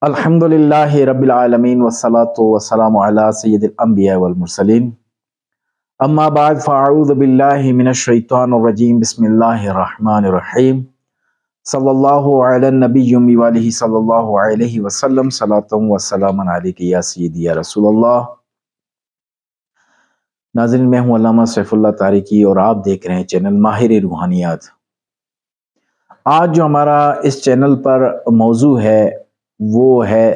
الحمدللہ رب العالمین والصلاة والسلام علی سید الانبیاء والمرسلین اما بعد فاعوذ باللہ من الشیطان الرجیم بسم اللہ الرحمن الرحیم صلی اللہ علی النبی وآلہ صلی اللہ علیہ وسلم صلاۃ وسلام علیک یا سیدی یا رسول اللہ۔ ناظرین، میں ہوں علامہ سیف اللہ تارکی اور آپ دیکھ رہے ہیں چینل ماہر روحانیات۔ آج جو ہمارا اس چینل پر موضوع ہے وہ ہے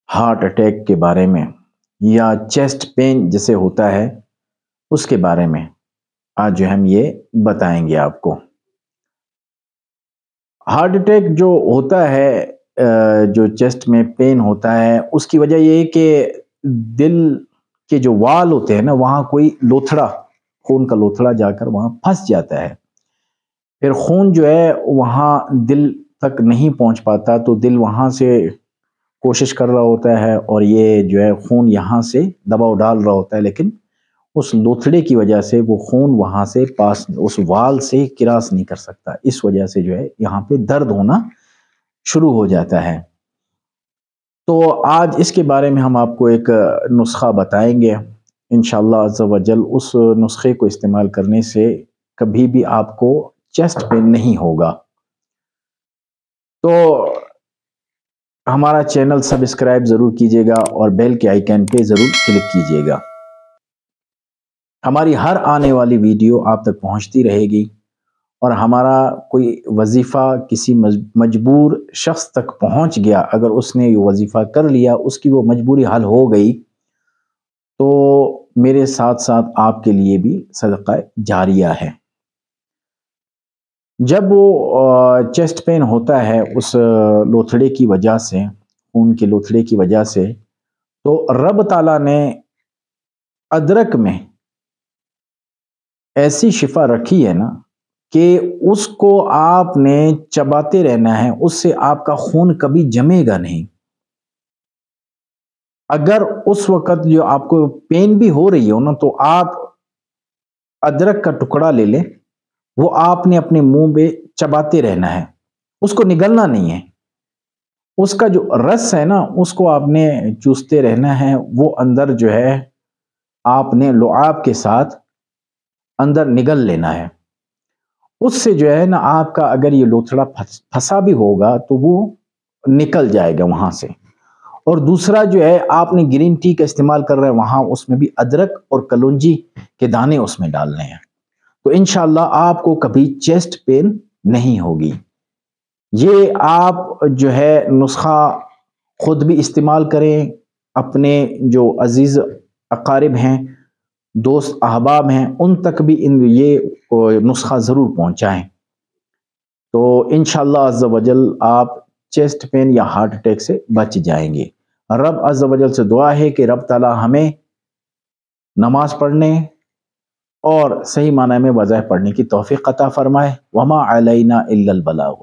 ہارٹ اٹیک کے بارے میں، یا چیسٹ پین جسے ہوتا ہے اس کے بارے میں آج جو ہم یہ بتائیں گے آپ کو۔ ہارٹ اٹیک جو ہوتا ہے، جو چیسٹ میں پین ہوتا ہے، اس کی وجہ یہ ہے کہ دل کے جو وال ہوتے ہیں نا، وہاں کوئی لوتھڑا، خون کا لوتھڑا جا کر وہاں پھنس جاتا ہے۔ پھر خون جو ہے وہاں دل تک نہیں پہنچ پاتا، تو دل وہاں سے کوشش کر رہا ہوتا ہے اور یہ جو ہے خون یہاں سے دباؤ ڈال رہا ہوتا ہے، لیکن اس لوتھڑے کی وجہ سے وہ خون وہاں سے پاس اس وال سے کراس نہیں کر سکتا۔ اس وجہ سے جو ہے یہاں پہ درد ہونا شروع ہو جاتا ہے۔ تو آج اس کے بارے میں ہم آپ کو ایک نسخہ بتائیں گے انشاءاللہ عز و جل۔ اس نسخے کو استعمال کرنے سے کبھی بھی آپ کو چیسٹ پین نہیں ہوگا۔ تو ہمارا چینل سبسکرائب ضرور کیجئے گا اور بیل کے آئیکن پہ ضرور کلک کیجئے گا۔ ہماری ہر آنے والی ویڈیو آپ تک پہنچتی رہے گی، اور ہمارا کوئی وظیفہ کسی مجبور شخص تک پہنچ گیا، اگر اس نے یہ وظیفہ کر لیا، اس کی وہ مجبوری حل ہو گئی، تو میرے ساتھ ساتھ آپ کے لیے بھی صدقہ جاریہ ہے۔ جب وہ چیسٹ پین ہوتا ہے اس لوتھڑے کی وجہ سے، خون کے لوتھڑے کی وجہ سے، تو رب تعالیٰ نے ادرک میں ایسی شفا رکھی ہے نا کہ اس کو آپ نے چباتے رہنا ہے، اس سے آپ کا خون کبھی جمے گا نہیں۔ اگر اس وقت جو آپ کو پین بھی ہو رہی ہو نا، تو آپ ادرک کا ٹکڑا لے لیں، وہ آپ نے اپنے منہ پہ چباتے رہنا ہے، اس کو نگلنا نہیں ہے۔ اس کا جو رس ہے نا، اس کو آپ نے چوستے رہنا ہے، وہ اندر جو ہے آپ نے لعاب کے ساتھ اندر نگل لینا ہے۔ اس سے جو ہے نا آپ کا اگر یہ لوتھڑا پھنسا بھی ہوگا تو وہ نکل جائے گا وہاں سے۔ اور دوسرا جو ہے، آپ نے گرین ٹی کا استعمال کر رہے ہیں، وہاں اس میں بھی ادرک اور کلونجی کے دانے اس میں ڈالنے ہیں، تو انشاءاللہ آپ کو کبھی چیسٹ پین نہیں ہوگی۔ یہ آپ جو ہے نسخہ خود بھی استعمال کریں، اپنے جو عزیز اقارب ہیں، دوست احباب ہیں، ان تک بھی یہ نسخہ ضرور پہنچائیں، تو انشاءاللہ عز و جل آپ چیسٹ پین یا ہارٹ اٹیک سے بچ جائیں گے۔ رب عز و جل سے دعا ہے کہ رب تعالی ہمیں نماز پڑھنے اور صحیح معنی میں وظائف پڑھنے کی توفیق عطا فرمائے۔ وما علینا الا البلاغ۔